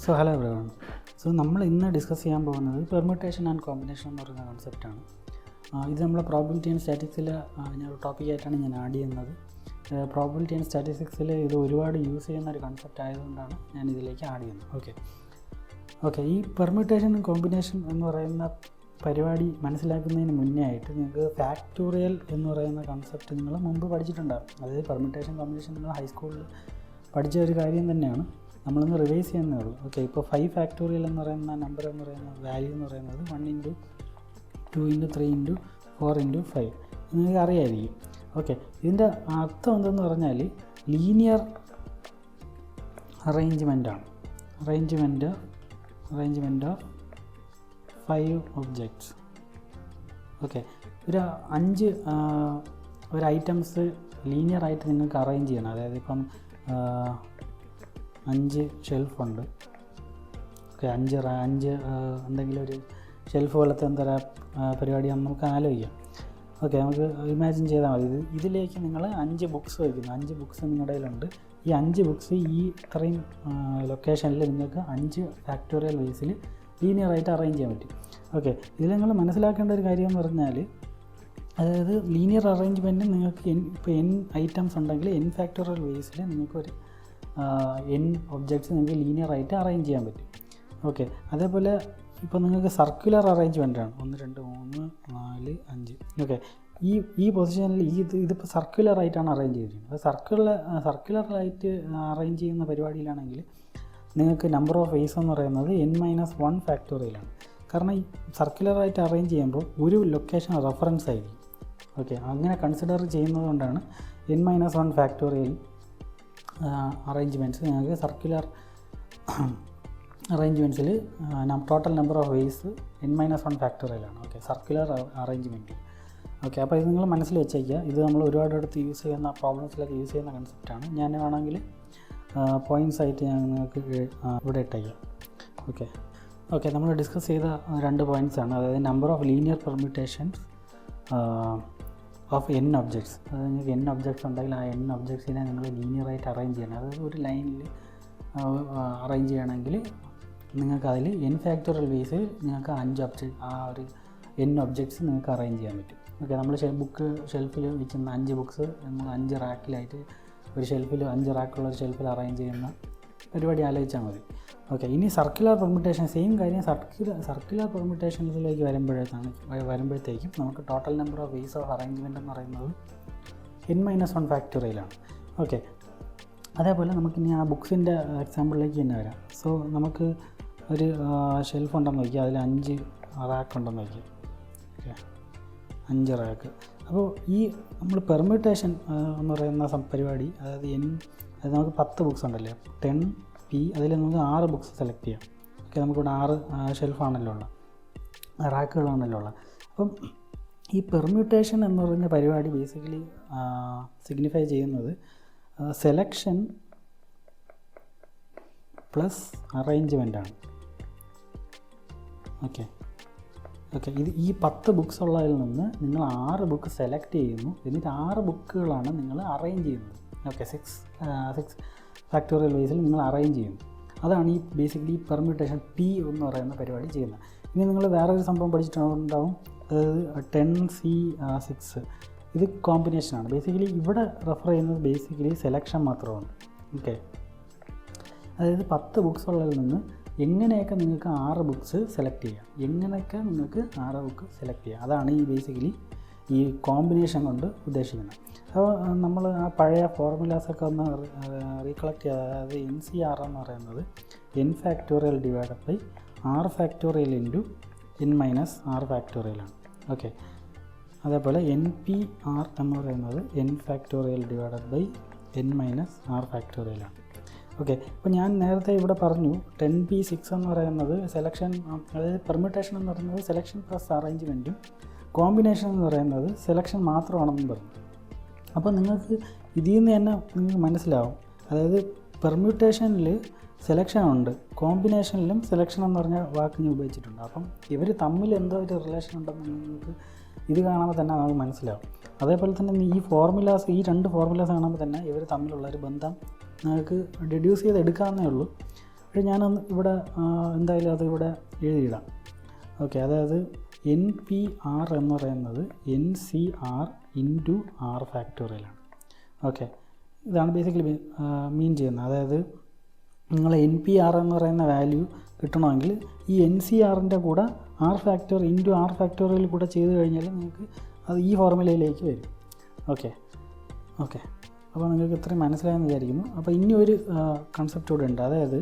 Hello everyone. നമ്മൾ ഇന്ന് discuss ചെയ്യാൻ പോകുന്നത് പെർമ്യൂട്ടേഷൻ ആൻഡ് കോമ്പിനേഷൻ എന്ന് പറയുന്ന കോൺസെപ്റ്റാണ്. ഇത് നമ്മളെ പ്രോബിലിറ്റി ആൻഡ് സ്റ്റാറ്റിസ്റ്റിക്സിൽ ടോപ്പിക്കായിട്ടാണ് ഞാൻ ആഡ് ചെയ്യുന്നത്. പ്രോബിലിറ്റി ആൻഡ് സ്റ്റാറ്റിസ്റ്റിക്സിൽ ഇത് ഒരുപാട് യൂസ് ചെയ്യുന്ന ഒരു കൺസെപ്റ്റ് ആയതുകൊണ്ടാണ് ഞാൻ ഇതിലേക്ക് ആഡ് ചെയ്യുന്നത്. ഓക്കെ ഈ പെർമ്യൂട്ടേഷൻ ആൻഡ് കോമ്പിനേഷൻ എന്ന് പറയുന്ന പരിപാടി മനസ്സിലാക്കുന്നതിന് മുന്നേ ആയിട്ട് നിങ്ങൾക്ക് ഫാക്ടോറിയൽ എന്ന് പറയുന്ന കൺസെപ്റ്റ് നിങ്ങൾ മുമ്പ് പഠിച്ചിട്ടുണ്ടാകും. അതായത് പെർമ്യൂട്ടേഷൻ കോമ്പിനേഷൻ നിങ്ങൾ ഹൈസ്കൂളിൽ പഠിച്ച ഒരു കാര്യം തന്നെയാണ്. നമ്മളൊന്ന് റിവൈസ് ചെയ്യുന്നേ ഉള്ളൂ. ഇപ്പോൾ 5 ഫാക്ടോറിയൽ എന്ന് പറയുന്ന നമ്പർ എന്ന് പറയുന്ന വാല്യൂ എന്ന് പറയുന്നത് 1 × 2 × 3 × 4 × 5 നിങ്ങൾക്ക് അറിയാമായിരിക്കും. ഇതിൻ്റെ അർത്ഥം എന്തെന്ന് പറഞ്ഞാൽ ലീനിയർ അറേഞ്ച്മെൻറ്റാണ്. Arrangement of 5 objects. ഒരു ഐറ്റംസ് ലീനിയറായിട്ട് നിങ്ങൾക്ക് അറേഞ്ച് ചെയ്യണം. അതായത് ഇപ്പം 5 ഷെൽഫുണ്ട്. 5 എന്തെങ്കിലും ഒരു ഷെൽഫ് പോലത്തെ എന്താ പരിപാടി നമുക്ക് ആലോചിക്കാം. നമുക്ക് ഇമാജിൻ ചെയ്താൽ മതി. ഇതിലേക്ക് നിങ്ങൾ 5 ബുക്സ് വയ്ക്കുന്നു. 5 ബുക്സ് നിങ്ങളുടെ കയ്യിലുണ്ട്. ഈ 5 ബുക്സ് ഈ ഇത്രയും ലൊക്കേഷനിൽ നിങ്ങൾക്ക് 5 ഫാക്ടോറിയൽ വൈസിൽ ലീനിയറായിട്ട് അറേഞ്ച് ചെയ്യാൻ പറ്റും. ഇതിൽ നിങ്ങൾ മനസ്സിലാക്കേണ്ട ഒരു കാര്യം എന്ന് പറഞ്ഞാൽ, അതായത് ലീനിയർ അറേഞ്ച്മെൻറ്റ് നിങ്ങൾക്ക് ഇപ്പോൾ n ഐറ്റംസ് ഉണ്ടെങ്കിൽ n ഫാക്ടോറിയൽ വൈസിൽ നിങ്ങൾക്കൊരു n ഒബ്ജക്ട്സ് നിങ്ങൾക്ക് ലീനിയറായിട്ട് അറേഞ്ച് ചെയ്യാൻ പറ്റും. അതേപോലെ ഇപ്പോൾ നിങ്ങൾക്ക് സർക്കുലർ അറേഞ്ച്മെൻറ്റാണ് 1 2 3 4 5. ഈ പൊസിഷനിൽ ഇതിപ്പോൾ സർക്കുലറായിട്ടാണ് അറേഞ്ച് ചെയ്തിരിക്കുന്നത്. സർക്കുലറായിട്ട് അറേഞ്ച് ചെയ്യുന്ന പരിപാടിയിലാണെങ്കിൽ നിങ്ങൾക്ക് നമ്പർ ഓഫ് വേസ് എന്ന് പറയുന്നത് n-1 ഫാക്ടോറിയലാണ്. കാരണം ഈ സർക്കുലറായിട്ട് അറേഞ്ച് ചെയ്യുമ്പോൾ ഒരു ലൊക്കേഷൻ റെഫറൻസ് ആയിരിക്കും. അങ്ങനെ കൺസിഡർ ചെയ്യുന്നത് കൊണ്ടാണ് n-1 ഫാക്ടോറിയൽ അറേഞ്ച്മെൻറ്റ്സ് ഞങ്ങൾക്ക് സർക്കുലർ അറേഞ്ച്മെൻറ്റ്സിൽ total number of ways n-1 ഫാക്ടോറിയലാണ്. Circular arrangement. അപ്പോൾ ഇത് നിങ്ങൾ മനസ്സിൽ വെച്ചേക്കുക. ഇത് നമ്മൾ ഒരുപാടടുത്ത് യൂസ് ചെയ്യുന്ന പ്രോബ്ലംസിലൊക്കെ യൂസ് ചെയ്യുന്ന കൺസെപ്റ്റാണ്. ഞാൻ വേണമെങ്കിൽ പോയിൻറ്റ്സ് ആയിട്ട് ഞാൻ നിങ്ങൾക്ക് ഇവിടെ ഇട്ടേക്കാം. നമ്മൾ ഡിസ്കസ് ചെയ്ത 2 പോയിൻറ്റ്സാണ്. അതായത് number of linear permutations of n objects. അതായത് നിങ്ങൾക്ക് n ഒബ്ജക്ട്സ് ഉണ്ടെങ്കിൽ ആ n ഒബ്ജക്ട്സിനെ നിങ്ങൾ ലീനിയറായിട്ട് അറേഞ്ച് ചെയ്യണം. അതായത് ഒരു ലൈനിൽ അറേഞ്ച് ചെയ്യണമെങ്കിൽ നിങ്ങൾക്ക് അതിൽ n ഫാക്ടോറിയൽ വേസിൽ നിങ്ങൾക്ക് 5 ആ ഒരു n ഒബ്ജക്ട്സ് നിങ്ങൾക്ക് അറേഞ്ച് ചെയ്യാൻ പറ്റും. നമ്മൾ ഷെൽഫിൽ വെക്കുന്ന 5 ബുക്സ് നമ്മൾ 5 റാക്കിലായിട്ട് ഒരു ഷെൽഫിൽ 5 റാക്കുള്ള ഒരു ഷെൽഫിൽ അറേഞ്ച് ചെയ്യുന്ന പരിപാടി ആലോചിച്ചാൽ മതി. ഇനി സർക്കുലർ പെർമ്യൂട്ടേഷൻ സെയിം കാര്യം. സർക്കുലർ പെർമ്യൂട്ടേഷൻസിലേക്ക് വരുമ്പോഴത്തേക്കും നമുക്ക് total number of ways of arrangement എന്ന് പറയുന്നത് n-1 ഫാക്ടോറിയലാണ്. അതേപോലെ നമുക്കിനി ആ ബുക്സിൻ്റെ എക്സാമ്പിളിലേക്ക് തന്നെ വരാം. നമുക്ക് ഒരു ഷെൽഫ് ഉണ്ടെന്ന് വയ്ക്കുക. അതിൽ 5 റാക്ക് ഉണ്ടെന്ന് വയ്ക്കുക. 5 റാക്ക്. അപ്പോൾ ഈ നമ്മൾ പെർമ്യൂട്ടേഷൻ എന്ന് പറയുന്ന പരിപാടി, അതായത് നമുക്ക് 10 ബുക്സ് ഉണ്ടല്ലോ, 10p. അതിൽ നമുക്ക് 6 ബുക്സ് സെലക്ട് ചെയ്യാം. നമുക്കിവിടെ 6 ഷെൽഫാണല്ലോ ഉള്ളത്, റാക്കുകളാണല്ലോ ഉള്ളത്. അപ്പം ഈ പെർമ്യൂട്ടേഷൻ എന്ന് പറയുന്ന പരിപാടി ബേസിക്കലി സിഗ്നിഫൈ ചെയ്യുന്നത് സെലക്ഷൻ പ്ലസ് അറേഞ്ച്മെൻ്റാണ്. ഇത് ഈ 10 ബുക്സ് ഉള്ളതിൽ നിന്ന് നിങ്ങൾ 6 ബുക്ക് സെലക്ട് ചെയ്യുന്നു. എന്നിട്ട് 6 ബുക്കുകളാണ് നിങ്ങൾ അറേഞ്ച് ചെയ്യുന്നത്. 6 ഫാക്ടോറിയൽ വൈസിൽ നിങ്ങൾ അറേഞ്ച് ചെയ്യുന്നു. അതാണ് ഈ ബേസിക്കലി പെർമ്യൂട്ടേഷൻ P എന്ന് പറയുന്ന പരിപാടി ചെയ്യുന്നത്. ഇനി നിങ്ങൾ വേറൊരു സംഭവം പഠിച്ചിട്ടുണ്ടാവും, അതായത് 10C6. ഇത് കോമ്പിനേഷനാണ്. ബേസിക്കലി ഇവിടെ റെഫർ ചെയ്യുന്നത് ബേസിക്കലി സെലക്ഷൻ മാത്രമാണ്. അതായത് 10 ബുക്സ് ഉള്ളതിൽ നിന്ന് എങ്ങനെയൊക്കെ നിങ്ങൾക്ക് 6 ബുക്സ് സെലക്ട് ചെയ്യാം. അതാണ് ഈ ബേസിക്കലി ഈ കോമ്പിനേഷൻ കൊണ്ട് ഉദ്ദേശിക്കുന്നത്. അപ്പോൾ നമ്മൾ ആ പഴയ ഫോർമുലാസൊക്കെ ഒന്ന് റീകളക്ട് ചെയ്യുക. അതായത് NCR എന്ന് പറയുന്നത് n factorial divided by r factorial into n-r ഫാക്ടോറിയലാണ്. അതേപോലെ NPR എന്ന് പറയുന്നത് n factorial divided by n-r ഫാക്ടോറിയലാണ്. അപ്പോൾ ഞാൻ നേരത്തെ ഇവിടെ പറഞ്ഞു 10p6 എന്ന് പറയുന്നത് സെലക്ഷൻ, അതായത് പെർമ്യൂട്ടേഷൻ എന്ന് പറയുന്നത് സെലക്ഷൻ പ്ലസ് അറേഞ്ച്മെൻറ്റും കോമ്പിനേഷൻ എന്ന് പറയുന്നത് സെലക്ഷൻ മാത്രമാണെന്നും പറഞ്ഞു. അപ്പോൾ നിങ്ങൾക്ക് ഇതിൽ നിന്ന് തന്നെ നിങ്ങൾക്ക് മനസ്സിലാവും, അതായത് പെർമ്യൂട്ടേഷനിൽ സെലക്ഷൻ ഉണ്ട്, കോമ്പിനേഷനിലും സെലക്ഷൻ എന്ന് പറഞ്ഞ വാക്ക് ഞാൻ ഉപയോഗിച്ചിട്ടുണ്ട്. അപ്പം ഇവർ തമ്മിൽ എന്തോ ഒരു റിലേഷൻ ഉണ്ടെന്ന് നിങ്ങൾക്ക് ഇത് കാണുമ്പോൾ തന്നെ നമുക്ക് മനസ്സിലാവും. അതേപോലെ തന്നെ ഈ 2 ഫോർമുലാസ് കാണുമ്പോൾ തന്നെ ഇവർ തമ്മിലുള്ളൊരു ബന്ധം നിങ്ങൾക്ക് ഡെഡ്യൂസ് ചെയ്തെടുക്കാവുന്നേ ഉള്ളൂ. പക്ഷേ ഞാനൊന്ന് ഇവിടെ എന്തായാലും അത് ഇവിടെ എഴുതിയിടാം. ഓക്കെ, അതായത് NPR എന്ന് പറയുന്നത് NCR ഇൻറ്റു R ഫാക്ടോറിയലാണ്. ഓക്കെ, ഇതാണ് ബേസിക്കലി മീൻ ചെയ്യുന്നത്. അതായത് നിങ്ങൾ NPR എന്ന് പറയുന്ന വാല്യൂ കിട്ടണമെങ്കിൽ ഈ NCRൻ്റെ കൂടെ R factorial into R factorial കൂടെ ചെയ്ത് കഴിഞ്ഞാൽ നിങ്ങൾക്ക് അത് ഈ ഫോർമുലയിലേക്ക് വരും. ഓക്കെ, അപ്പോൾ നിങ്ങൾക്ക് ഇത്രയും മനസ്സിലായെന്ന് വിചാരിക്കുന്നു. അപ്പോൾ ഇനി ഒരു കൺസെപ്റ്റ് കൂടെ ഉണ്ട്. അതായത്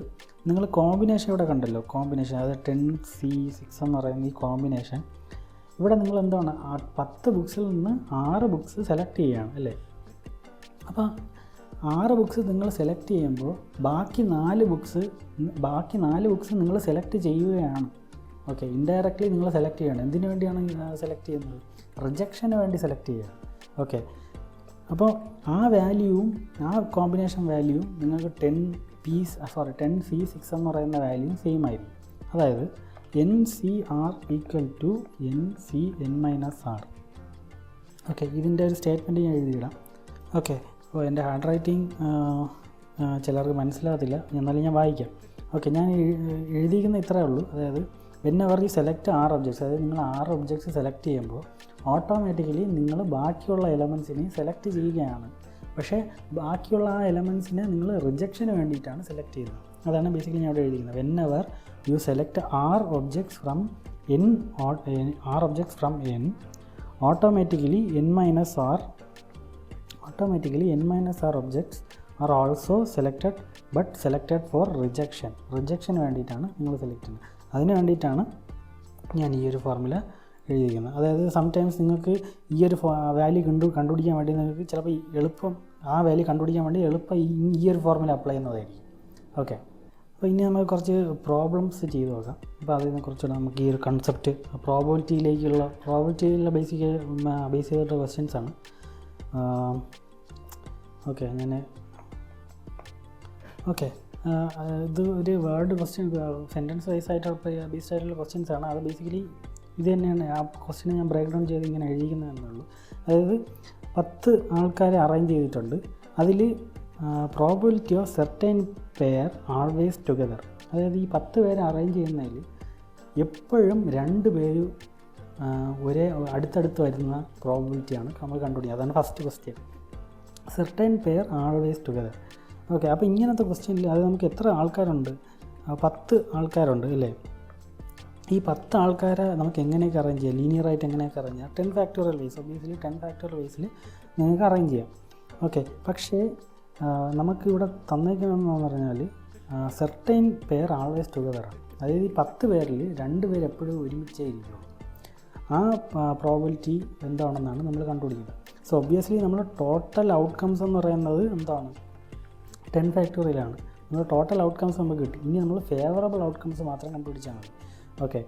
നിങ്ങൾ കോമ്പിനേഷൻ ഇവിടെ കണ്ടല്ലോ, കോമ്പിനേഷൻ, അതായത് 10C6 എന്ന് പറയുന്ന ഈ കോമ്പിനേഷൻ. ഇവിടെ നിങ്ങൾ എന്താണ് 10 ബുക്സിൽ നിന്ന് 6 ബുക്സ് സെലക്ട് ചെയ്യുകയാണ് അല്ലേ. അപ്പോൾ 6 ബുക്സ് നിങ്ങൾ സെലക്ട് ചെയ്യുമ്പോൾ ബാക്കി 4 ബുക്സ് നിങ്ങൾ സെലക്ട് ചെയ്യുകയാണ്. ഓക്കെ, ഇൻഡയറക്റ്റ്ലി നിങ്ങൾ സെലക്ട് ചെയ്യണം. എന്തിനു വേണ്ടിയാണ് സെലക്ട് ചെയ്യുന്നത്? റിജക്ഷന് വേണ്ടി സെലക്ട് ചെയ്യുക. ഓക്കെ, അപ്പോൾ ആ വാല്യൂവും ആ കോമ്പിനേഷൻ വാല്യൂവും നിങ്ങൾക്ക് 10C6 എന്ന് പറയുന്ന വാല്യൂവും സെയിം ആയിരിക്കും. അതായത് NCR equal to NCN-R. Okay, ഇതിൻ്റെ ഒരു സ്റ്റേറ്റ്മെൻറ്റ് ഞാൻ എഴുതിയിടാം. ഓക്കെ, അപ്പോൾ എൻ്റെ ഹാൻഡ് റൈറ്റിംഗ് ചിലർക്ക് മനസ്സിലാകത്തില്ല, എന്നാലും ഞാൻ വായിക്കാം. ഓക്കെ, ഞാൻ എഴുതിയിരിക്കുന്ന ഇത്രയേ ഉള്ളൂ. അതായത് whenever you select 6 objects, അതായത് നിങ്ങൾ 6 ഒബ്ജക്ട്സ് സെലക്ട് ചെയ്യുമ്പോൾ ഓട്ടോമാറ്റിക്കലി നിങ്ങൾ ബാക്കിയുള്ള എലമെൻസിനെ സെലക്ട് ചെയ്യുകയാണ്. പക്ഷേ ബാക്കിയുള്ള ആ എലമെൻസിനെ നിങ്ങൾ റിജക്ഷന് വേണ്ടിയിട്ടാണ് സെലക്ട് ചെയ്യുന്നത്. അതാണ് ബേസിക്കലി ഞാൻ ഇവിടെ എഴുതിയിരിക്കുന്നത്. whenever you select R objects from N, automatically N-R objects are also selected, but selected for റിജക്ഷന് വേണ്ടിയിട്ടാണ് നിങ്ങൾ സെലക്ട് ചെയ്യുന്നത്. അതിന് വേണ്ടിയിട്ടാണ് ഞാൻ ഈ ഒരു ഫോർമുല എഴുതിയിരിക്കുന്നത്. അതായത് സംടൈംസ് നിങ്ങൾക്ക് ഈ ഒരു വാല്യൂ കണ്ടുപിടിക്കാൻ വേണ്ടി നിങ്ങൾക്ക് ചിലപ്പോൾ എളുപ്പം ആ വാല്യൂ കണ്ടുപിടിക്കാൻ വേണ്ടി എളുപ്പം ഈ ഒരു ഫോർമുല അപ്ലൈ ചെയ്യുന്നതായിരിക്കും. ഓക്കെ, അപ്പോൾ ഇനി നമുക്ക് കുറച്ച് പ്രോബ്ലംസ് ചെയ്ത് നോക്കാം. അപ്പോൾ അതിനെ കുറിച്ചുള്ള നമുക്ക് ഈ ഒരു കൺസെപ്റ്റ് പ്രോബബിലിറ്റിയിലുള്ള ബേസ് ചെയ്തിട്ടുള്ള ക്വസ്റ്റ്യൻസ് ആണ്. ഓക്കെ, ഇത് ഒരു വേർഡ് ക്വസ്റ്റ്യൻ, സെൻറ്റൻസ് ബേസ് ആയിട്ടുള്ള ബേസ്ഡ് ആയിട്ടുള്ള ക്വസ്റ്റ്യൻസ് ആണ്. അത് ബേസിക്കലി ഇത് തന്നെയാണ്. ആ ക്വസ്റ്റ്യനെ ഞാൻ ബ്രേക്ക് ഡൗൺ ചെയ്ത് ഇങ്ങനെ എഴുതിക്കുന്നതെന്നുള്ളൂ. അതായത് 10 ആൾക്കാരെ അറേഞ്ച് ചെയ്തിട്ടുണ്ട്. അതിൽ probability of certain pair always together. അതായത് ഈ 10 പേരെ അറേഞ്ച് ചെയ്യുന്നതിൽ എപ്പോഴും 2 പേര് ഒരേ അടുത്തടുത്ത് വരുന്ന പ്രോബബിലിറ്റിയാണ് നമ്മൾ കണ്ടുപിടിക്കുക. അതാണ് first question, certain pair always together. Okay, അപ്പോൾ ഇങ്ങനത്തെ ക്വസ്റ്റ്യനിൽ അത് നമുക്ക് എത്ര ആൾക്കാരുണ്ട്? 10 ആൾക്കാരുണ്ട് അല്ലേ. ഈ 10 ആൾക്കാരെ നമുക്ക് എങ്ങനെയൊക്കെ അറേഞ്ച് ചെയ്യാം? ലീനിയറായിട്ട് എങ്ങനെയൊക്കെ അറേഞ്ച് ചെയ്യാം? 10 ഫാക്ടോറിയൽ വേസ്, ഒബ്വിയസ്ലി 10 ഫാക്ടോറിയൽ വേസിൽ നിങ്ങൾക്ക് അറേഞ്ച് ചെയ്യാം. ഓക്കെ, പക്ഷേ നമുക്കിവിടെ തന്നേക്കണമെന്ന് പറഞ്ഞാൽ സെർട്ടൈൻ പെയർ ആൾവേസ് ടുഗദറാണ്. അതായത് ഈ 10 പേരിൽ 2 പേര് എപ്പോഴും ഒരുമിച്ചേ ഇരിക്കുള്ളൂ. ആ പ്രോബബിലിറ്റി എന്താണെന്നാണ് നമ്മൾ കണ്ടുപിടിക്കുന്നത്. സോ ഒബ്വിയസ്ലി നമ്മൾ ടോട്ടൽ ഔട്ട്കംസ് എന്ന് പറയുന്നത് എന്താണ്? 10 ഫാക്ടോറിയലാണ്. നമ്മൾ ടോട്ടൽ ഔട്ട്കംസ് നമുക്ക് കിട്ടി. ഇനി നമ്മൾ ഫേവറബിൾ ഔട്ട്കംസ് മാത്രം കണ്ടുപിടിച്ചാൽ മതി. ഓക്കെ,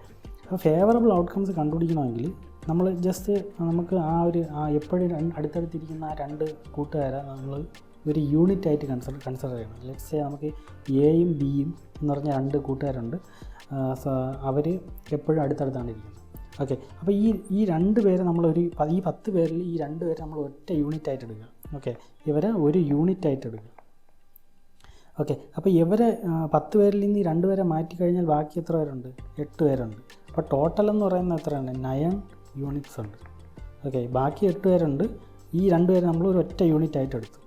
അപ്പോൾ ഫേവറബിൾ ഔട്ട്കംസ് കണ്ടുപിടിക്കണമെങ്കിൽ നമ്മൾ നമുക്ക് എപ്പോഴും അടുത്തടുത്തിരിക്കുന്ന ആ 2 കൂട്ടുകാരെ നമ്മൾ ഒരു യൂണിറ്റ് ആയിട്ട് കൺസിഡർ ചെയ്യണം. ലെറ്റ്സ് സേ നമുക്ക് എയും ബിയും എന്ന് പറഞ്ഞ 2 കൂട്ടുകാരുണ്ട്. അവർ എപ്പോഴും അടുത്തടുത്താണ് ഇരിക്കുന്നത്. ഓക്കെ, അപ്പോൾ ഈ 2 പേരെ ഈ 10 പേരിൽ ഈ 2 പേരെ നമ്മൾ ഒറ്റ യൂണിറ്റ് ആയിട്ട് എടുക്കുക. ഓക്കെ, ഇവരെ ഒരു യൂണിറ്റ് ആയിട്ട് എടുക്കുക. ഓക്കെ, അപ്പോൾ ഇവരെ 10 പേരിൽ നിന്ന് ഈ 2 പേരെ മാറ്റിക്കഴിഞ്ഞാൽ ബാക്കി എത്ര പേരുണ്ട്? 8 പേരുണ്ട്. അപ്പോൾ ടോട്ടൽ എന്ന് പറയുന്നത് എത്രയാണ്? 9 യൂണിറ്റ്സ് ഉണ്ട്. ഓക്കെ, ബാക്കി 8 പേരുണ്ട്. ഈ 2 പേരെ നമ്മൾ ഒരു ഒറ്റ യൂണിറ്റ് ആയിട്ട് എടുത്തു.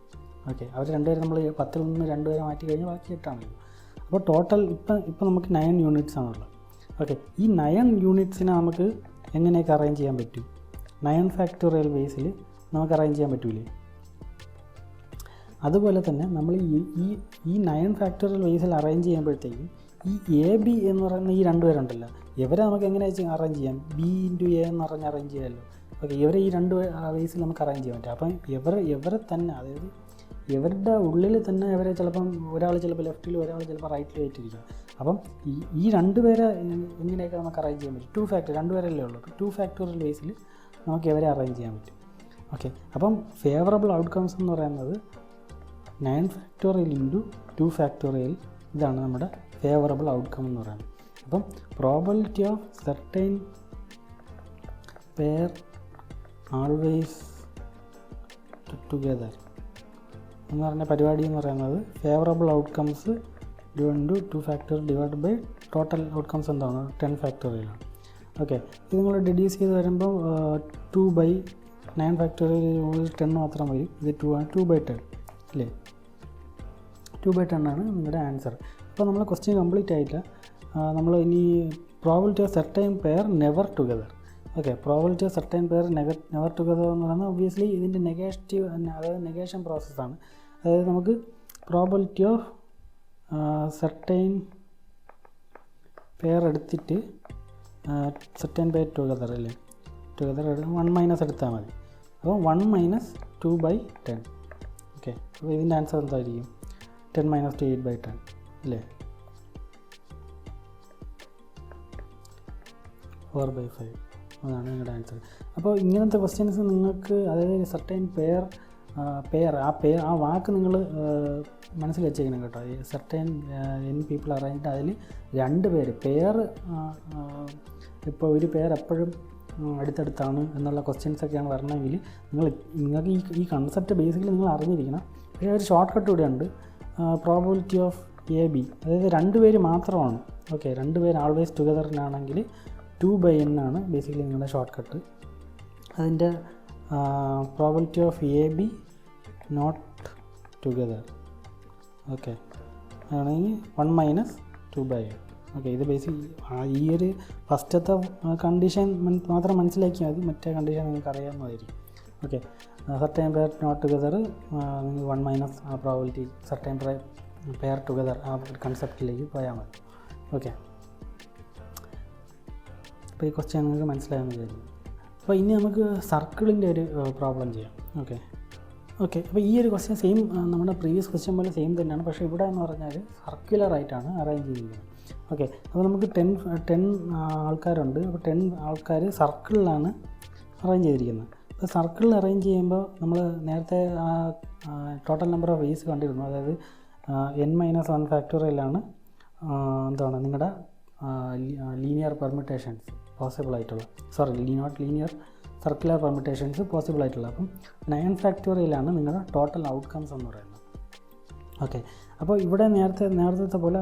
ഓക്കെ, അവർ 2 പേരെ നമ്മൾ 10ൽ നിന്ന് 2 പേരെ മാറ്റി കഴിഞ്ഞാൽ ബാക്കി 8 ആണല്ലോ. അപ്പോൾ ടോട്ടൽ ഇപ്പം നമുക്ക് 9 യൂണിറ്റ്സ് ആണുള്ളത്. ഓക്കെ, ഈ 9 യൂണിറ്റ്സിനെ നമുക്ക് എങ്ങനെയൊക്കെ അറേഞ്ച് ചെയ്യാൻ പറ്റും? 9 ഫാക്ടോറിയൽ ബേസിൽ നമുക്ക് അറേഞ്ച് ചെയ്യാൻ പറ്റൂലേ? അതുപോലെ തന്നെ നമ്മൾ ഈ 9 ഫാക്ടോറിയൽ ബേസിൽ അറേഞ്ച് ചെയ്യുമ്പോഴത്തേക്കും ഈ AB എന്ന് പറയുന്ന ഈ 2 പേരുണ്ടല്ലോ, ഇവരെ നമുക്ക് എങ്ങനെ അറേഞ്ച് ചെയ്യാം? B × A എന്ന് പറഞ്ഞ് അറേഞ്ച് ചെയ്യാമല്ലോ. ഓക്കെ, ഇവരെ ഈ 2 ബേസിൽ നമുക്ക് അറേഞ്ച് ചെയ്യാൻ പറ്റും. അപ്പം ഇവരെ തന്നെ, അതായത് ഇവരുടെ ഉള്ളിൽ തന്നെ ഇവരെ ചിലപ്പം ഒരാൾ ചിലപ്പോൾ ലെഫ്റ്റിലും ഒരാൾ ചിലപ്പോൾ റൈറ്റിലും ആയിട്ടിരിക്കും. അപ്പം ഈ 2 പേരെ എങ്ങനെയൊക്കെ നമുക്ക് അറേഞ്ച് ചെയ്യാൻ പറ്റും? 2 പേരല്ലേ ഉള്ളൂ. 2 ഫാക്ടോറിയൽ ബേസിൽ നമുക്ക് ഇവരെ അറേഞ്ച് ചെയ്യാൻ പറ്റും. ഓക്കെ, അപ്പം ഫേവറബിൾ ഔട്ട്കംസ് എന്ന് പറയുന്നത് 9 ഫാക്ടോറിയൽ ഇൻറ്റു 2 ഫാക്ടോറിയൽ. ഇതാണ് നമ്മുടെ ഫേവറബിൾ ഔട്ട്കം എന്ന് പറയുന്നത്. അപ്പം probability of certain pair always together എന്ന് പറഞ്ഞ പരിപാടി എന്ന് പറയുന്നത് favourable outcomes 2 factorial divide by total outcomes എന്താണ് 10 ഫാക്ടോറിയലാണ്. ഓക്കെ, ഇത് നിങ്ങൾ ഡിഡ്യൂസ് ചെയ്ത് വരുമ്പോൾ 2/9 ഫാക്ടോറിയൽ 10 മാത്രം വരും. ഇത് 2/10 അല്ലേ, 2/10 ആണ് നിങ്ങളുടെ ആൻസർ. അപ്പോൾ നമ്മൾ ക്വസ്റ്റ്യൻ കംപ്ലീറ്റ് ആയില്ല. നമ്മൾ ഇനി probability of certain pair never together. Okay, probability of certain pair never together എന്ന് പറയുന്നത് ഒബ്വിയസ്ലി ഇതിൻ്റെ നെഗറ്റീവ്, അതായത് നെഗേഷൻ പ്രോസസ്സാണ്. അതായത് നമുക്ക് പ്രോബിലിറ്റി ഓഫ് സർട്ടൈൻ പെയർ എടുത്തിട്ട് സർട്ടൈൻ പെയർ ടുഗദർ അല്ലേ, ടുഗദർ 1 - എടുത്താൽ മതി. അപ്പോൾ 1 - 2/10. ഓക്കെ, അപ്പോൾ ഇതിൻ്റെ ആൻസർ എന്തായിരിക്കും? 10 - 2 8/10 അല്ലേ, 4/5. അതാണ് നിങ്ങളുടെ ആൻസർ. അപ്പോൾ ഇങ്ങനത്തെ ക്വസ്റ്റ്യൻസ് നിങ്ങൾക്ക്, അതായത് സർട്ടൈൻ പെയർ ആ വാക്ക് നിങ്ങൾ മനസ്സിൽ വെച്ചേക്കണം കേട്ടോ. ഈ സർട്ടൈൻ n പീപ്പിൾ അറേഞ്ച്ഡ്, അതിൽ 2 പേര് പെയർ, ഇപ്പോൾ ഒരു പെയർ എപ്പോഴും അടുത്തടുത്താണ് എന്നുള്ള ക്വസ്റ്റ്യൻസൊക്കെയാണ് വരണമെങ്കിൽ നിങ്ങൾക്ക് ഈ കൺസെപ്റ്റ് ബേസിക്കലി നിങ്ങൾ അറിഞ്ഞിരിക്കണം. പക്ഷേ ഒരു ഷോർട്ട് കട്ട് കൂടെ ഉണ്ട്, പ്രോബിലിറ്റി ഓഫ് AB, അതായത് 2 പേര് മാത്രമാണ്. ഓക്കെ, 2 പേര് ആൾവേസ് ടുഗദറിനാണെങ്കിൽ 2/n ആണ് ബേസിക്കലി നിങ്ങളുടെ ഷോർട്ട് കട്ട്. അതിൻ്റെ probability of AB not together. Okay, ആണെങ്കിൽ 1 - 2/n. ഓക്കെ, ഇത് ബേസിക്കലി ഈ ഒരു ഫസ്റ്റത്തെ കണ്ടീഷൻ മാത്രം മനസ്സിലാക്കിയാൽ മതി, മറ്റേ കണ്ടീഷൻ നിങ്ങൾക്ക് അറിയാവുന്നതായിരിക്കും. Okay, certain pair not together, നിങ്ങൾ 1 - ആ പ്രോബിലിറ്റി സർട്ടൈൻ പെയർ ടുഗദർ ആ കൺസെപ്റ്റിലേക്ക് പോയാൽ മതി. ഓക്കെ, അപ്പോൾ ഈ ക്വസ്റ്റ്യൻ നിങ്ങൾക്ക് മനസ്സിലായെന്ന് വിചാരിക്കും. അപ്പോൾ ഇനി നമുക്ക് സർക്കിളിൻ്റെ ഒരു പ്രോബ്ലം ചെയ്യാം. ഓക്കെ, അപ്പോൾ ഈ ഒരു ക്വസ്റ്റ്യൻ സെയിം നമ്മുടെ പ്രീവിയസ് ക്വസ്റ്റ്യൻ പോലെ സെയിം തന്നെയാണ്. പക്ഷേ ഇവിടെ എന്ന് പറഞ്ഞാൽ സർക്കുലറായിട്ടാണ് അറേഞ്ച് ചെയ്തിരിക്കുന്നത്. ഓക്കെ, അപ്പോൾ നമുക്ക് 10 ആൾക്കാരുണ്ട്. അപ്പോൾ 10 ആൾക്കാർ സർക്കിളിലാണ് അറേഞ്ച് ചെയ്തിരിക്കുന്നത്. അപ്പോൾ സർക്കിളിൽ അറേഞ്ച് ചെയ്യുമ്പോൾ നമ്മൾ നേരത്തെ ടോട്ടൽ നമ്പർ ഓഫ് വേസ് കണ്ടിരുന്നു. അതായത് n - 1 ഫാക്ടോറിയലാണ് എന്താണ് നിങ്ങളുടെ ലീനിയർ പെർമ്യൂട്ടേഷൻസ് പോസിബിൾ ആയിട്ടുള്ള, not linear, circular permutations possible ആയിട്ടുള്ള. അപ്പം 9 ഫാക്ടോറിയലാണ് നിങ്ങളുടെ ടോട്ടൽ ഔട്ട്കംസ് എന്ന് പറയുന്നത്. ഓക്കെ, അപ്പോൾ ഇവിടെ നേരത്തെ പോലെ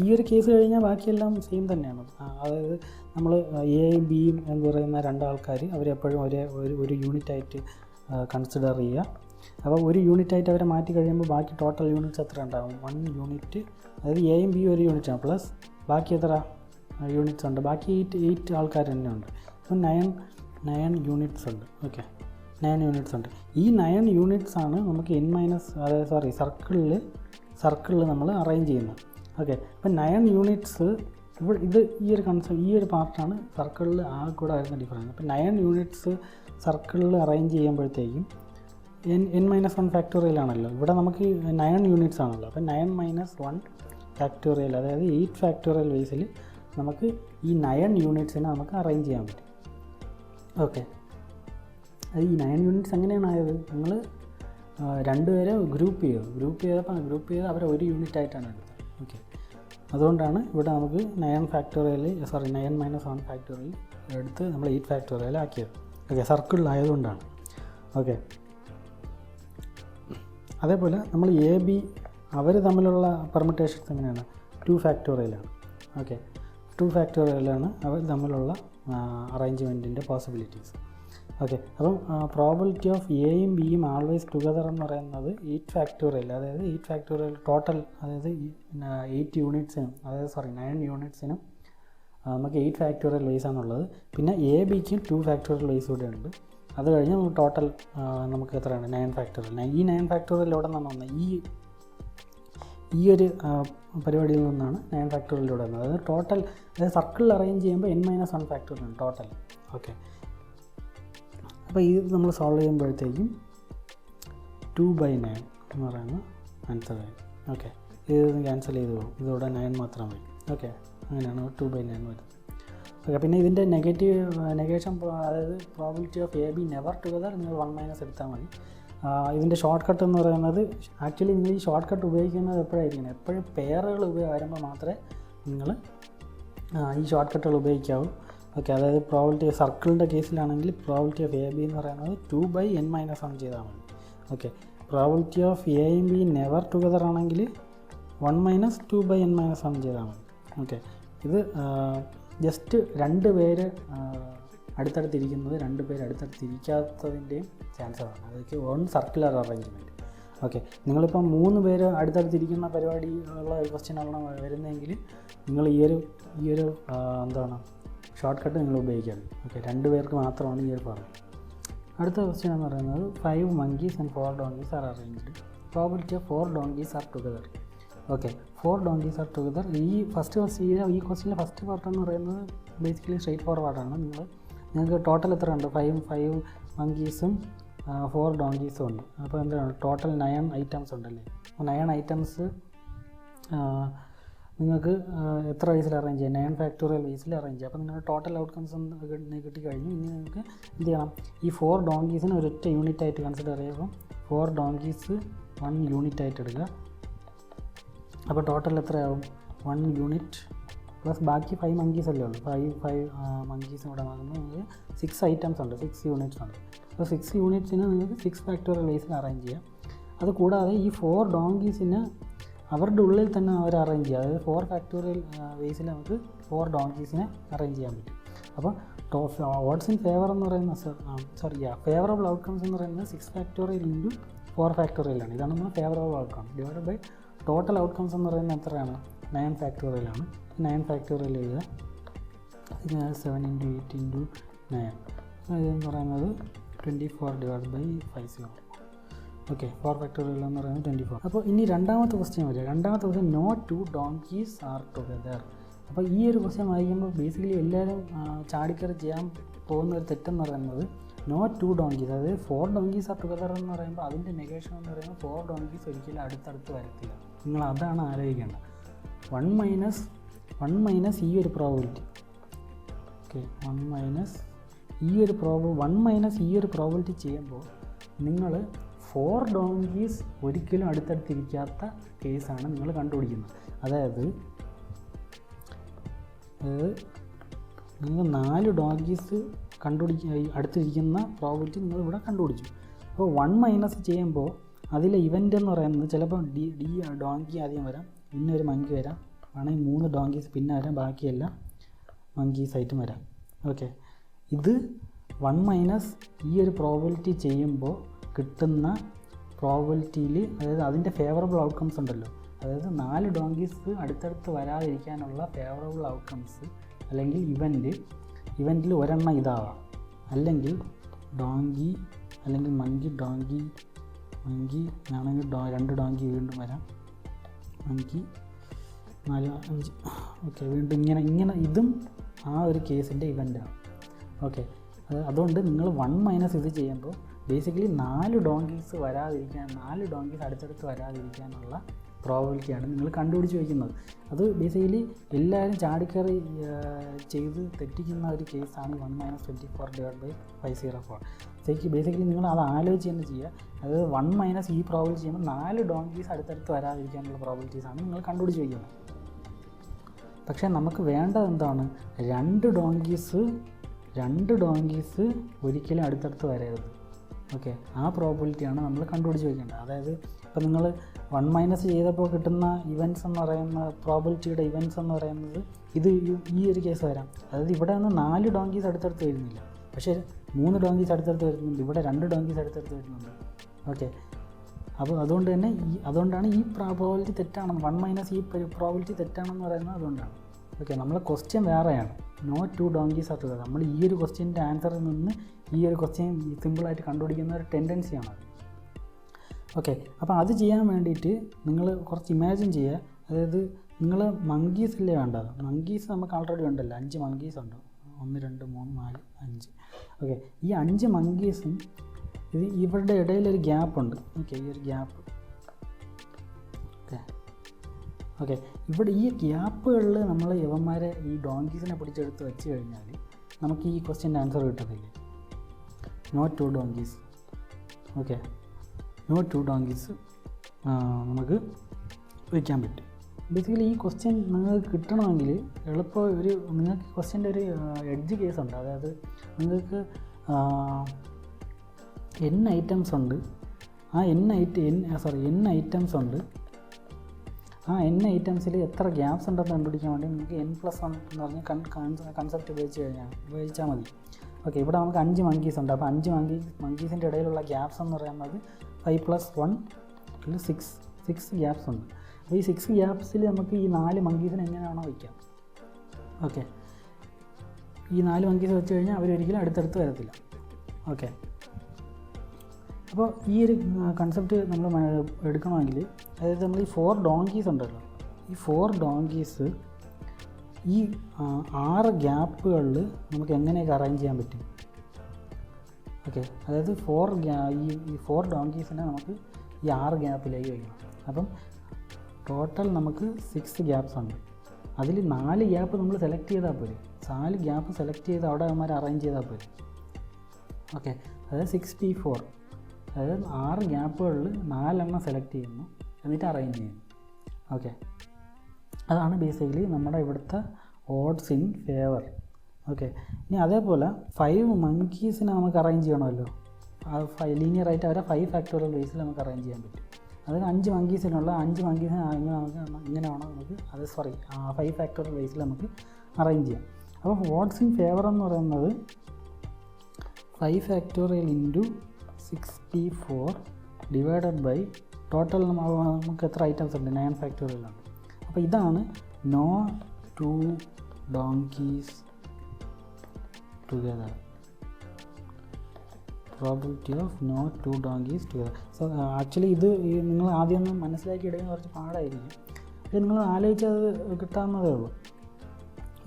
ഈ ഒരു കേസ് കഴിഞ്ഞാൽ ബാക്കിയെല്ലാം സെയിം തന്നെയാണ്. അതായത് നമ്മൾ എയും ബിയും എന്ന് പറയുന്ന 2 ആൾക്കാർ അവരെപ്പോഴും ഒരു യൂണിറ്റായിട്ട് കൺസിഡർ ചെയ്യുക. അപ്പോൾ ഒരു യൂണിറ്റായിട്ട് അവരെ മാറ്റി കഴിയുമ്പോൾ ബാക്കി ടോട്ടൽ യൂണിറ്റ്സ് എത്ര ഉണ്ടാകും? 1 യൂണിറ്റ്, അതായത് എയും ബിയും ഒരു യൂണിറ്റാണ്, പ്ലസ് ബാക്കി എത്ര യൂണിറ്റ്സ് ഉണ്ട്? ബാക്കി 8 ആൾക്കാർ തന്നെ ഉണ്ട്. അപ്പോൾ 9 യൂണിറ്റ്സ് ഉണ്ട്. ഓക്കെ, 9 യൂണിറ്റ്സ് ഉണ്ട്. ഈ 9 യൂണിറ്റ്സ് ആണ് നമുക്ക് സർക്കിളിൽ നമ്മൾ അറേഞ്ച് ചെയ്യുന്നത്. ഓക്കെ, അപ്പോൾ 9 യൂണിറ്റ്സ് ഇത് ഈ ഒരു പാർട്ടാണ് സർക്കിളിൽ കൂടെ വരുന്ന ഡിഫറൻസ്. അപ്പോൾ 9 യൂണിറ്റ്സ് സർക്കിളിൽ അറേഞ്ച് ചെയ്യുമ്പോഴത്തേക്കും n - 1 ഫാക്ടോറിയലാണല്ലോ. ഇവിടെ നമുക്ക് 9 യൂണിറ്റ്സ് ആണല്ലോ. അപ്പോൾ 9 - 1 ഫാക്ടോറിയൽ, അതായത് 8 ഫാക്ടോറിയൽ ബേസിൽ നമുക്ക് ഈ 9 യൂണിറ്റ്സിനെ നമുക്ക് അറേഞ്ച് ചെയ്യാൻ പറ്റും. ഓക്കെ, അത് ഈ 9 യൂണിറ്റ്സ് എങ്ങനെയാണ് ആയത്? നിങ്ങൾ 2 പേരെ ഗ്രൂപ്പ് ചെയ്ത് അവരെ ഒരു യൂണിറ്റ് ആയിട്ടാണ് എടുത്തത്. ഓക്കെ, അതുകൊണ്ടാണ് ഇവിടെ നമുക്ക് 9 - 1 ഫാക്ടോറിയൽ എടുത്ത് നമ്മൾ 8 ഫാക്ടോറിയൽ ആക്കിയത്. ഓക്കെ, സർക്കിളിലായതുകൊണ്ടാണ്. ഓക്കെ, അതേപോലെ നമ്മൾ AB അവർ തമ്മിലുള്ള പെർമ്യൂട്ടേഷൻസ് എങ്ങനെയാണ്? 2 ഫാക്ടോറിയലാണ്. ഓക്കെ, 2 ഫാക്ടോറിയലാണ് അവർ തമ്മിലുള്ള അറേഞ്ച്മെൻറ്റിൻ്റെ പോസിബിലിറ്റീസ്. ഓക്കെ, അപ്പം പ്രോബിലിറ്റി ഓഫ് എയും ബിയും ആൾവേസ് ടുഗദർ എന്ന് പറയുന്നത് 8 ഫാക്ടോറിയൽ, അതായത് 8 ഫാക്ടോറിയൽ ടോട്ടൽ, അതായത് 8 യൂണിറ്റ്സിനും, അതായത് 9 യൂണിറ്റ്സിനും നമുക്ക് 8 ഫാക്ടോറിയൽ വേസ് ആണുള്ളത്. പിന്നെ എ ബിക്കും 2 ഫാക്ടോറിയൽ വേസ് കൂടെ ഉണ്ട്. അത് കഴിഞ്ഞ് നമുക്ക് ടോട്ടൽ നമുക്ക് എത്രയാണ്? 9 ഫാക്ടോറിയൽ. ഈ 9 ഫാക്ടോറിയൽ എവിടെ നിന്നാണ് വന്നത്? ഈ ഒരു പരിപാടിയിൽ നിന്നാണ് 9 ഫാക്ടോറിയലിലൂടെ വന്നത്. അതായത് ടോട്ടൽ, അതായത് സർക്കിളിൽ അറേഞ്ച് ചെയ്യുമ്പോൾ n - 1 ഫാക്ടോറിയൽ ടോട്ടൽ. ഓക്കെ, അപ്പോൾ ഇത് നമ്മൾ സോൾവ് ചെയ്യുമ്പോഴത്തേക്കും 2/9 എന്ന് പറയുന്ന ആൻസർ വരും. ഓക്കെ, ഇത് ക്യാൻസൽ ചെയ്ത് പോകും, ഇതോടെ 9 മാത്രം വരും. ഓക്കെ, അങ്ങനെയാണ് 2/9 വരുന്നത്. ഓക്കെ, പിന്നെ ഇതിൻ്റെ നെഗേഷൻ, അതായത് probability of AB never together നിങ്ങൾ 1 - എടുത്താൽ മതി. ഇതിൻ്റെ ഷോർട്ട് കട്ട് എന്ന് പറയുന്നത്, ആക്ച്വലി നിങ്ങൾ ഈ ഷോർട്ട് കട്ട് ഉപയോഗിക്കുന്നത് എപ്പോഴായിരിക്കണം? എപ്പോഴും പെയറുകൾ വരുമ്പോൾ മാത്രമേ നിങ്ങൾ ഈ ഷോർട്ട് കട്ടുകൾ ഉപയോഗിക്കാവൂ. ഓക്കെ, അതായത് പ്രോബിലിറ്റി സർക്കിളിൻ്റെ കേസിലാണെങ്കിൽ പ്രോബിലിറ്റി ഓഫ് AB എന്ന് പറയുന്നത് 2/n - 1 ചെയ്താൽ മതി. ഓക്കെ, പ്രോബിലിറ്റി ഓഫ് എയും ബി നെവർ ടുഗദർ ആണെങ്കിൽ 1 - 2/n-1 ചെയ്താൽ മതി. ഓക്കെ, ഇത് ജസ്റ്റ് 2 പേര് അടുത്തടുത്തിരിക്കുന്നത് 2 പേര് അടുത്തടുത്തിരിക്കാത്തതിൻ്റെയും ചാൻസാണ്. അതൊക്കെ സർക്കുലർ അറേഞ്ച്മെൻറ്റ്. ഓക്കെ, നിങ്ങളിപ്പം 3 പേര് അടുത്തടുത്തിരിക്കുന്ന പരിപാടി ഉള്ള ക്വസ്റ്റ്യനാണ് വരുന്നതെങ്കിൽ നിങ്ങൾ ഈ ഒരു എന്താണ് ഷോർട്ട് കട്ട് നിങ്ങൾ ഉപയോഗിക്കരുത്. ഓക്കെ, 2 പേർക്ക് മാത്രമാണ് ഈ ഒരു പറഞ്ഞത്. അടുത്ത ക്വസ്റ്റ്യൻ എന്ന് പറയുന്നത് 5 monkeys and 4 donkeys are arranged. Probability of 4 donkeys are together. Okay, 4 donkeys are together. ഈ ക്വസ്റ്റ്യനിലെ ഫസ്റ്റ് പാർട്ട് എന്ന് പറയുന്നത് ബേസിക്കലി സ്ട്രെയിറ്റ് ഫോർവേഡാണ്. നിങ്ങൾക്ക് ടോട്ടൽ എത്ര ഉണ്ട്? 5 monkeys-ഉം 4 donkeys-ഉം ഉണ്ട്. അപ്പോൾ എന്താണ് ടോട്ടൽ 9 items ഉണ്ടല്ലേ. അപ്പോൾ 9 items നിങ്ങൾക്ക് എത്ര വയസ്സിൽ അറേഞ്ച് ചെയ്യാം? 9 ഫാക്ടോറിയൽ വയസ്സിൽ അറേഞ്ച് ചെയ്യാം. അപ്പോൾ നിങ്ങളുടെ ടോട്ടൽ ഔട്ട്കംസ് കിട്ടിക്കഴിഞ്ഞു. ഇനി നിങ്ങൾക്ക് എന്ത് ചെയ്യണം? ഈ 4 donkeys-നെ ഒരൊറ്റ യൂണിറ്റായിട്ട് കൺസിഡർ ചെയ്യുമ്പോൾ 4 donkeys 1 യൂണിറ്റായിട്ട് എടുക്കുക. അപ്പോൾ ടോട്ടൽ എത്രയാവും? 1 യൂണിറ്റ് പ്ലസ് ബാക്കി 5 monkeys അല്ലേ ഉള്ളൂ. 5 monkeys ഇവിടെ നോക്കുമ്പോൾ നിങ്ങൾക്ക് 6 items ഉണ്ട്, 6 units ഉണ്ട്. അപ്പോൾ 6 unitsന് നിങ്ങൾക്ക് 6 ഫാക്ടോറിയൽ വയസ്സിൽ അറേഞ്ച് ചെയ്യാം. അത് കൂടാതെ ഈ 4 donkeys-ന് അവരുടെ ഉള്ളിൽ തന്നെ അവർ അറേഞ്ച് ചെയ്യുക. അതായത് 4 ഫാക്ടോറിയൽ വേസിൽ നമുക്ക് 4 donkeys-നെ അറേഞ്ച് ചെയ്യാൻ പറ്റും. അപ്പോൾ ഓഡ്സ് ഇൻ ഫേവർ എന്ന് പറയുന്ന ഫേവറബിൾ ഔട്ട്കംസ് എന്ന് പറയുന്നത് 6 ഫാക്ടോറിയൽ ഇൻറ്റു 4 ഫാക്ടോറിയലാണ്. ഇതാണ് നമ്മൾ favourable outcome divide by total outcomes എന്ന് പറയുന്നത് എത്രയാണ്? 9 ഫാക്ടോറിയലാണ്. 9 ഫാക്ടോറിയൽ എഴുതുക. 7 × 8 × 9 ഇതെന്ന് പറയുന്നത് 24 ഡിവൈഡ് ബൈ 50. ഓക്കെ, 4 ഫാക്ടോറിയൽ എന്ന് പറയുന്നത് 24. അപ്പോൾ ഇനി രണ്ടാമത്തെ ക്വസ്റ്റ്യൻ വരിക. രണ്ടാമത്തെ question no 2 donkeys are together. അപ്പോൾ ഈ ഒരു ക്വസ്റ്റ്യൻ വായിക്കുമ്പോൾ ബേസിക്കലി എല്ലാവരും ചാടിക്കറി ചെയ്യാൻ പോകുന്ന ഒരു തെറ്റെന്ന് പറയുന്നത് നോ 2 donkeys, അതായത് 4 donkeys are together എന്ന് പറയുമ്പോൾ അതിൻ്റെ നെഗേഷൻ എന്ന് പറയുമ്പോൾ 4 donkeys ഒരിക്കലും അടുത്തടുത്ത് വരത്തില്ല. നിങ്ങൾ അതാണ് ആലോചിക്കേണ്ടത്. 1 മൈനസ് ഈ ഒരു പ്രോബിലിറ്റി. ഓക്കെ, 1 മൈനസ് ഈ ഒരു പ്രോബിലിറ്റി ചെയ്യുമ്പോൾ നിങ്ങൾ 4 donkeys ഒരിക്കലും അടുത്തടുത്തിരിക്കാത്ത കേസാണ് നിങ്ങൾ കണ്ടുപിടിക്കുന്നത്. അതായത് നിങ്ങൾ 4 donkeys അടുത്തിരിക്കുന്ന പ്രോബിലിറ്റി നിങ്ങളിവിടെ കണ്ടുപിടിച്ചു. അപ്പോൾ 1 മൈനസ് ചെയ്യുമ്പോൾ അതിലെ ഇവൻ്റ് എന്ന് പറയുന്നത് ചിലപ്പോൾ ഡി ഡോങ്കി ആദ്യം വരാം, പിന്നെ ഒരു മങ്കി വരാം, ആണെങ്കിൽ 3 donkeys പിന്നെ വരാം, ബാക്കിയെല്ലാം മങ്കീസായിട്ടും വരാം. ഓക്കെ, ഇത് 1 മൈനസ് ഈ ഒരു പ്രോബിലിറ്റി ചെയ്യുമ്പോൾ കിട്ടുന്ന പ്രോബിലിറ്റിയിൽ, അതായത് അതിൻ്റെ ഫേവറബിൾ ഔട്ട്കംസ് ഉണ്ടല്ലോ, അതായത് 4 donkeys അടുത്തടുത്ത് വരാതിരിക്കാനുള്ള ഫേവറബിൾ ഔട്ട്കംസ് അല്ലെങ്കിൽ ഇവൻറ്റിൽ ഒരെണ്ണം ഇതാവാം, അല്ലെങ്കിൽ ഡോങ്കി അല്ലെങ്കിൽ മങ്കി ആണെങ്കിൽ 2 donkey വീണ്ടും വരാം, മങ്കി 4 5. ഓക്കെ, വീണ്ടും ഇങ്ങനെ ഇതും ആ ഒരു കേസിൻ്റെ ഇവൻ്റാണ്. ഓക്കെ, അതുകൊണ്ട് നിങ്ങൾ 1 മൈനസ് ഇത് ചെയ്യുമ്പോൾ ബേസിക്കലി 4 donkeys അടുത്തടുത്ത് വരാതിരിക്കാനുള്ള പ്രോബിലിറ്റിയാണ് നിങ്ങൾ കണ്ടുപിടിച്ച് വയ്ക്കുന്നത്. അത് ബേസിക്കലി എല്ലാവരും ചാടിക്കറി ചെയ്ത് തെറ്റിക്കുന്ന ഒരു കേസാണ് 1 - 24 ഡിവൈഡ് ബൈ 504. ബേസിക്കലി നിങ്ങൾ അത് ആലോചിച്ച് തന്നെ ചെയ്യുക. അതായത് 1 മൈനസ് ഈ പ്രോബിലിറ്റി ചെയ്യുമ്പോൾ 4 donkeys അടുത്തടുത്ത് വരാതിരിക്കാനുള്ള പ്രോബിലിറ്റീസാണ് നിങ്ങൾ കണ്ടുപിടിച്ച് വയ്ക്കുന്നത്. പക്ഷേ നമുക്ക് വേണ്ടത് എന്താണ്? 2 donkeys ഒരിക്കലും അടുത്തടുത്ത് വരരുത്. ഓക്കെ, ആ പ്രോബിലിറ്റിയാണ് നമ്മൾ കണ്ടുപിടിച്ച് വയ്ക്കേണ്ടത്. അതായത് ഇപ്പോൾ നിങ്ങൾ 1 മൈനസ് ചെയ്തപ്പോൾ കിട്ടുന്ന ഇവൻറ്റ്സ് എന്ന് പറയുന്ന പ്രോബിലിറ്റിയുടെ ഇവൻറ്റ്സ് എന്ന് പറയുന്നത് ഇത് ഈ ഒരു കേസ് വരാം. അതായത് ഇവിടെ നിന്ന് 4 donkeys അടുത്തടുത്ത് വരുന്നില്ല, പക്ഷേ 3 donkeys അടുത്തടുത്ത് വരുന്നുണ്ട്, ഇവിടെ 2 donkeys അടുത്തടുത്ത് വരുന്നുണ്ട്. ഓക്കെ, അപ്പോൾ അതുകൊണ്ടാണ് ഈ പ്രോബിലിറ്റി തെറ്റാണെന്ന്, 1 മൈനസ് ഈ പ്രോബിലിറ്റി തെറ്റാണെന്ന് പറയുന്നത് അതുകൊണ്ടാണ്. ഓക്കെ, നമ്മളെ ക്വസ്റ്റ്യൻ വേറെയാണ്. No 2 donkeys are together. നമ്മൾ ഈ ഒരു ക്വസ്റ്റ്യൻ്റെ ആൻസറിൽ നിന്ന് ഈ ഒരു ക്വസ്റ്റ്യൻ സിമ്പിളായിട്ട് കണ്ടുപിടിക്കുന്ന ഒരു ടെൻഡൻസിയാണ്. ഓക്കെ, അപ്പോൾ അത് ചെയ്യാൻ വേണ്ടിയിട്ട് നിങ്ങൾ കുറച്ച് ഇമാജിൻ ചെയ്യുക. അതായത് നിങ്ങൾ മങ്കീസ് അല്ലേ വേണ്ടത്? മങ്കീസ് നമുക്ക് ഓൾറെഡി ഉണ്ടല്ലോ, 5 monkeys ഉണ്ട്. 1 2 3 4 5. ഓക്കെ, ഈ 5 monkeys-ഉം ഇവരുടെ ഇടയിലൊരു ഗ്യാപ്പുണ്ട്. ഓക്കെ, ഈ ഒരു ഗ്യാപ്പ്. ഓക്കെ, ഇവിടെ ഈ ഗ്യാപ്പുകളിൽ നമ്മൾ യവന്മാരെ ഈ ഡോങ്കീസിനെ പിടിച്ചെടുത്ത് വെച്ച് കഴിഞ്ഞാൽ നമുക്ക് ഈ ക്വസ്റ്റ്യൻ്റെ ആൻസർ കിട്ടത്തില്ല. No 2 donkeys. Okay, no 2 donkeys നമുക്ക് വയ്ക്കാൻ പറ്റും. ബേസിക്കലി ഈ ക്വസ്റ്റ്യൻ നിങ്ങൾക്ക് കിട്ടണമെങ്കിൽ എളുപ്പം നിങ്ങൾക്ക് ക്വസ്റ്റ്യൻ്റെ ഒരു എഡ്ജ് കേസ് ഉണ്ട്. അതായത് നിങ്ങൾക്ക് n items ഉണ്ട്. ആ n items ഉണ്ട്. ആ n ഐറ്റംസിൽ എത്ര ഗ്യാപ്സ് ഉണ്ടെന്ന് കണ്ടുപിടിക്കാൻ വേണ്ടി നിങ്ങൾക്ക് n+1 എന്ന് പറഞ്ഞ കൺസെപ്റ്റ് ഉപയോഗിച്ചാൽ മതി. ഓക്കെ, ഇവിടെ നമുക്ക് 5 monkeys ഉണ്ട്. അപ്പോൾ 5 monkeysൻ്റെ ഇടയിലുള്ള ഗ്യാപ്സ് എന്ന് പറയുന്നത് 5+1 6 ഗ്യാപ്സ് ഉണ്ട്. അപ്പോൾ ഈ 6 ഗ്യാപ്സിൽ നമുക്ക് ഈ 4 monkeysനെ എങ്ങനെയാണോ വയ്ക്കാം. ഓക്കെ, ഈ 4 monkeys വെച്ച് കഴിഞ്ഞാൽ അവരൊരിക്കലും അടുത്തടുത്ത് വരത്തില്ല. ഓക്കെ, അപ്പോൾ ഈ ഒരു കൺസെപ്റ്റ് നമ്മൾ എടുക്കണമെങ്കിൽ, അതായത് നമ്മൾ ഈ 4 donkeys ഉണ്ടല്ലോ, ഈ 4 donkeys ഈ 6 ഗ്യാപ്പുകളിൽ നമുക്ക് എങ്ങനെയൊക്കെ അറേഞ്ച് ചെയ്യാൻ പറ്റും. ഓക്കെ, അതായത് ഈ 4 donkeysനെ നമുക്ക് ഈ 6 ഗ്യാപ്പിലേക്ക് വയ്ക്കണം. അപ്പം ടോട്ടൽ നമുക്ക് 6 ഗ്യാപ്സ് ഉണ്ട്. അതിൽ 4 ഗ്യാപ്പ് നമ്മൾ സെലക്ട് ചെയ്താൽ പോരെ. 4 ഗ്യാപ്പ് സെലക്ട് ചെയ്ത് അവിടെ അവന്മാർ അറേഞ്ച് ചെയ്താൽ പോരെ. ഓക്കെ, അതായത് 6p4, അതായത് 6 ഗ്യാപ്പുകളിൽ 4 സെലക്ട് ചെയ്യുന്നു, എന്നിട്ട് അറേഞ്ച് ചെയ്യുന്നു. ഓക്കെ, അതാണ് ബേസിക്കലി നമ്മുടെ ഇവിടുത്തെ ഓഡ്സ് ഇൻ ഫേവർ. ഓക്കെ, ഇനി അതേപോലെ 5 monkeysനെ നമുക്ക് അറേഞ്ച് ചെയ്യണമല്ലോ. ലീനിയറായിട്ട് അവരെ 5 ഫാക്ടോറിയൽ ബേസിൽ നമുക്ക് അറേഞ്ച് ചെയ്യാൻ പറ്റും. അതിന് 5 monkeysനുള്ള 5 monkeysനെ ഇങ്ങനെ വേണം നമുക്ക്, 5 ഫാക്ടോറിയൽ ബേസിൽ നമുക്ക് അറേഞ്ച് ചെയ്യാം. അപ്പോൾ ഓഡ്സ് ഇൻ ഫേവർ എന്ന് പറയുന്നത് 5 factorial into 6p4 divided by total നമുക്ക് എത്ര ഐറ്റംസ് ഉണ്ട്, 9 ഫാക്ടോറിയലാണ്. അപ്പോൾ ഇതാണ് no 2 donkeys together, probability of no 2 donkeys together. So actually ഇത് നിങ്ങൾ ആദ്യം ഒന്ന് മനസ്സിലാക്കി എടുക്കാൻ കുറച്ച് പാടായിരിക്കും. പക്ഷേ നിങ്ങൾ ആലോചിച്ചത് കിട്ടാവുന്നതേ ഉള്ളൂ.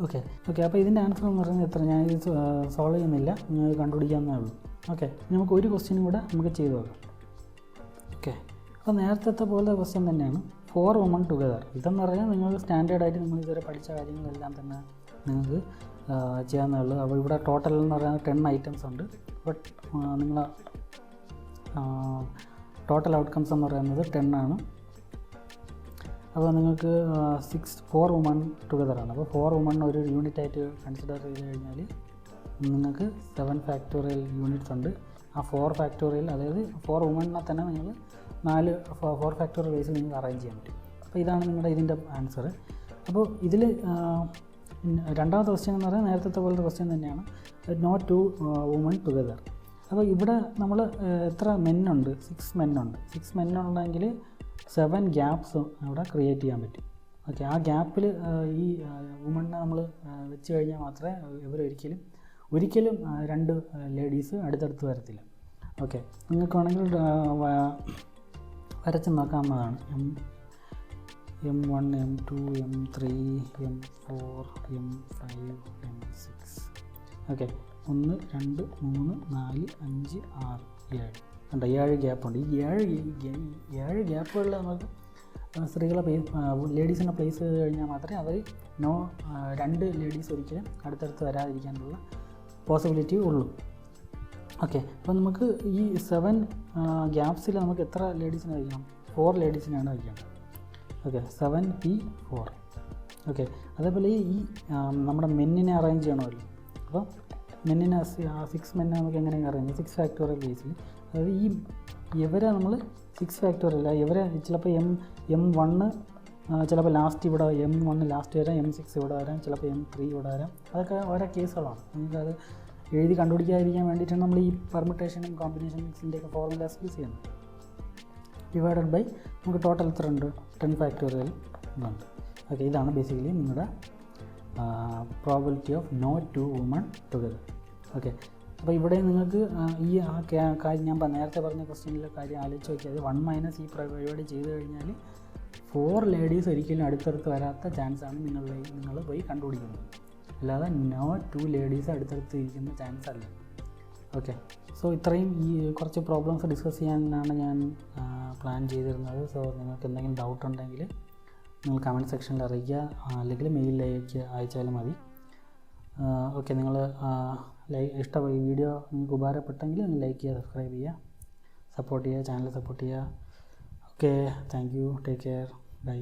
ഓക്കെ, അപ്പോൾ ഇതിൻ്റെ ആൻസർ എന്ന് പറയുന്നത് എത്ര, ഞാൻ ഇത് സോൾവ് ചെയ്യുന്നില്ല, നിങ്ങൾ കണ്ടുപിടിക്കാവുന്നേ ഉള്ളൂ. ഓക്കെ, നമുക്ക് ഒരു ക്വസ്റ്റ്യനും കൂടെ നമുക്ക് ചെയ്തു നോക്കാം. ഓക്കെ, അപ്പോൾ നേരത്തെ പോലെ ക്വസ്റ്റ്യൻ തന്നെയാണ്. 4 women together. ഇതെന്ന് പറഞ്ഞാൽ നിങ്ങൾ സ്റ്റാൻഡേർഡായിട്ട് നിങ്ങൾ ഇതുവരെ പഠിച്ച കാര്യങ്ങളെല്ലാം തന്നെ നിങ്ങൾക്ക് ചെയ്യാവുന്നേ ഉള്ളൂ. അപ്പോൾ ഇവിടെ ടോട്ടൽ എന്ന് പറയുന്നത് 10 items ഉണ്ട്. ബട്ട് നിങ്ങൾ ടോട്ടൽ ഔട്ട്കംസ് എന്ന് പറയുന്നത് 10 ആണ്. അപ്പോൾ നിങ്ങൾക്ക് 4 women together ആണ്. അപ്പോൾ 4 women ഒരു യൂണിറ്റായിട്ട് കൺസിഡർ ചെയ്ത് കഴിഞ്ഞാൽ നിങ്ങൾക്ക് 7 ഫാക്ടോറിയൽ യൂണിറ്റ്സ് ഉണ്ട്. ആ 4 ഫാക്ടോറിയൽ, അതായത് 4 womenനെ തന്നെ നിങ്ങൾ 4 ഫാക്ടോറിയൽ ബേസിൽ നിങ്ങൾക്ക് അറേഞ്ച് ചെയ്യാൻ പറ്റും. അപ്പോൾ ഇതാണ് നിങ്ങളുടെ ഇതിൻ്റെ ആൻസർ. അപ്പോൾ ഇതിൽ രണ്ടാമത്തെ ക്വസ്റ്റ്യൻ എന്ന് പറയുന്നത് നേരത്തെ പോലത്തെ ക്വസ്റ്റ്യൻ തന്നെയാണ്, നോ 2 women together. അപ്പോൾ ഇവിടെ നമ്മൾ എത്ര മെന്നുണ്ട്, 6 മെന്നുണ്ട്. 6 മെന്നുണ്ടെങ്കിൽ 7 ഗ്യാപ്സ് അവിടെ ക്രിയേറ്റ് ചെയ്യാൻ പറ്റും. ഓക്കെ, ആ ഗ്യാപ്പിൽ ഈ വുമണിനെ നമ്മൾ വെച്ച് കഴിഞ്ഞാൽ മാത്രമേ ഇവരൊരിക്കലും 2 ലേഡീസ് അടുത്തടുത്ത് വരത്തില്ല. ഓക്കെ, നിങ്ങൾക്ക് വേണമെങ്കിൽ വരച്ച് നോക്കാവുന്നതാണ്. M1 M2 M3 M4 M5 M6. Okay, 1 2 3 4 5 6 7 ഉണ്ട്. 7 ഗ്യാപ്പുണ്ട്. ഈ 7 ഗ്യാപ്പുകളിൽ നമുക്ക് സ്ത്രീകളെ ലേഡീസിനെ പ്ലേസ് ചെയ്ത് കഴിഞ്ഞാൽ മാത്രമേ അവർ 2 ലേഡീസ് ഒരിക്കലും അടുത്തടുത്ത് വരാതിരിക്കാനുള്ള പോസിബിലിറ്റി ഉള്ളൂ. ഓക്കെ, അപ്പോൾ നമുക്ക് ഈ 7 ഗ്യാപ്സിൽ നമുക്ക് എത്ര ലേഡീസിനെ വയ്ക്കണം, 4 ലേഡീസിനാണ് വയ്ക്കേണ്ടത്. Okay, 7p4. ഓക്കെ, അതേപോലെ ഈ നമ്മുടെ മെന്നിനെ അറേഞ്ച് ചെയ്യണമല്ലോ. അപ്പോൾ മെന്നിനെ 6 മെന്നെ നമുക്ക് എങ്ങനെ അറേഞ്ച് ചെയ്യാം, 6 ഫാക്ടോറിയൽ ബേസിൽ. അതായത് ഇവരെ നമ്മൾ 6 ഫാക്ടോറിയൽ, ഇവരെ ചിലപ്പോൾ M1 ചിലപ്പോൾ ലാസ്റ്റ് ഇവിടെ M1 ലാസ്റ്റ് വരാം, M6 ഇവിടെ വരാം, ചിലപ്പോൾ M3 ഇവിടെ വരാം. അതൊക്കെ ഓരോ കേസുകളാണ്. നമുക്കത് എഴുതി കണ്ടുപിടിക്കാതിരിക്കാൻ വേണ്ടിയിട്ടാണ് നമ്മൾ ഈ പെർമുട്ടേഷനും കോമ്പിനേഷൻസിൻ്റെയൊക്കെ ഫോർമുലാസ് യൂസ് ചെയ്യുന്നത്. ഡിവൈഡഡ് ബൈ നമുക്ക് ടോട്ടൽ എത്ര ഉണ്ട്, 10 ഫാക്ടോറിയൽ ഉണ്ട്. ഓക്കെ, ഇതാണ് ബേസിക്കലി നിങ്ങളുടെ probability of no 2 women together. Okay, അപ്പോൾ ഇവിടെ നിങ്ങൾക്ക് ഈ കാര്യം ഞാൻ നേരത്തെ പറഞ്ഞ ക്വസ്റ്റ്യനിലെ കാര്യം ആലോചിച്ച് നോക്കിയാൽ 1 - ഈ പരിപാടി ചെയ്ത് കഴിഞ്ഞാൽ 4 ലേഡീസ് ഒരിക്കലും അടുത്തടുത്ത് വരാത്ത ചാൻസാണ് നിങ്ങൾ പോയി കണ്ടുപിടിക്കുന്നത്. അല്ലാതെ നോ 2 ലേഡീസ് അടുത്തടുത്ത് ഇരിക്കുന്ന ചാൻസ് അല്ല. ഓക്കെ, സോ ഇത്രയും ഈ കുറച്ച് പ്രോബ്ലംസ് ഡിസ്കസ് ചെയ്യാനാണ് ഞാൻ പ്ലാൻ ചെയ്തിരുന്നത്. സോ നിങ്ങൾക്ക് എന്തെങ്കിലും ഡൗട്ട് ഉണ്ടെങ്കിൽ നിങ്ങൾ കമൻറ്റ് സെക്ഷനിൽ അറിയിക്കുക, അല്ലെങ്കിൽ മെയിലിലേക്ക് അയച്ചാലും മതി. ഓക്കെ, നിങ്ങൾ ഇഷ്ടമായി വീഡിയോ നിങ്ങൾക്ക് ഉപകാരപ്പെട്ടെങ്കിൽ നിങ്ങൾ ലൈക്ക് ചെയ്യുക, സബ്സ്ക്രൈബ് ചെയ്യുക, സപ്പോർട്ട് ചെയ്യുക, ചാനൽ സപ്പോർട്ട് ചെയ്യുക. Okay, thank you, take care, by.